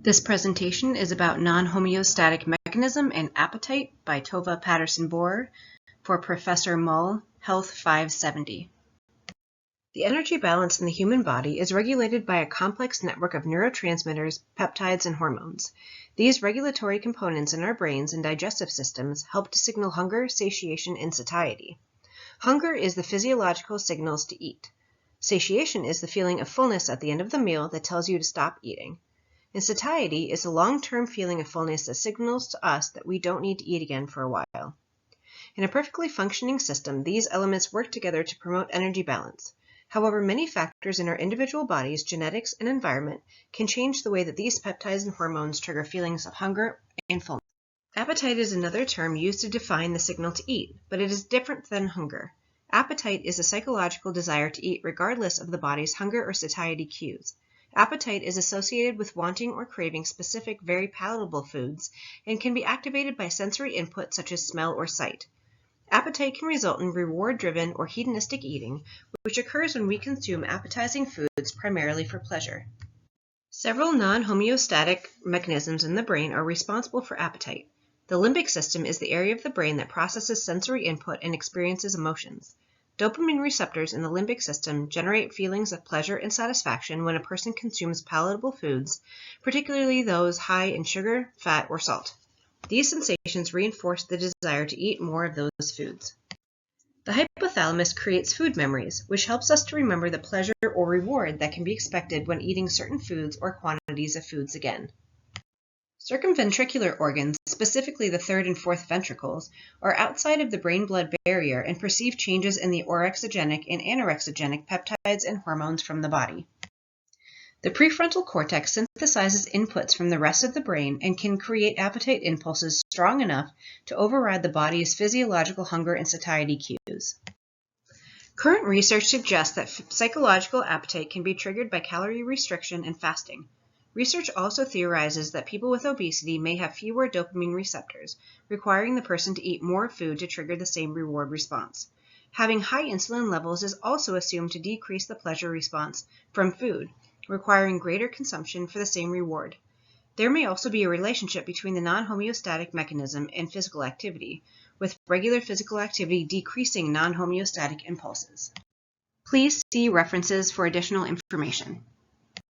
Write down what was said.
This presentation is about non-homeostatic mechanism and appetite by Tova Patterson-Borer for Professor Mull, Health 570. The energy balance in the human body is regulated by a complex network of neurotransmitters, peptides, and hormones. These regulatory components in our brains and digestive systems help to signal hunger, satiation, and satiety. Hunger is the physiological signals to eat. Satiation is the feeling of fullness at the end of the meal that tells you to stop eating. And satiety is a long-term feeling of fullness that signals to us that we don't need to eat again for a while. In a perfectly functioning system, these elements work together to promote energy balance. However, many factors in our individual bodies, genetics, and environment can change the way that these peptides and hormones trigger feelings of hunger and fullness. Appetite is another term used to define the signal to eat, but it is different than hunger. Appetite is a psychological desire to eat regardless of the body's hunger or satiety cues. Appetite is associated with wanting or craving specific, very palatable foods and can be activated by sensory input such as smell or sight. Appetite can result in reward-driven or hedonistic eating, which occurs when we consume appetizing foods primarily for pleasure. Several non-homeostatic mechanisms in the brain are responsible for appetite. The limbic system is the area of the brain that processes sensory input and experiences emotions. Dopamine receptors in the limbic system generate feelings of pleasure and satisfaction when a person consumes palatable foods, particularly those high in sugar, fat, or salt. These sensations reinforce the desire to eat more of those foods. The hypothalamus creates food memories, which helps us to remember the pleasure or reward that can be expected when eating certain foods or quantities of foods again. Circumventricular organs, specifically the third and fourth ventricles, are outside of the brain-blood barrier and perceive changes in the orexigenic and anorexigenic peptides and hormones from the body. The prefrontal cortex synthesizes inputs from the rest of the brain and can create appetite impulses strong enough to override the body's physiological hunger and satiety cues. Current research suggests that psychological appetite can be triggered by calorie restriction and fasting. Research also theorizes that people with obesity may have fewer dopamine receptors, requiring the person to eat more food to trigger the same reward response. Having high insulin levels is also assumed to decrease the pleasure response from food, requiring greater consumption for the same reward. There may also be a relationship between the non-homeostatic mechanism and physical activity, with regular physical activity decreasing non-homeostatic impulses. Please see references for additional information.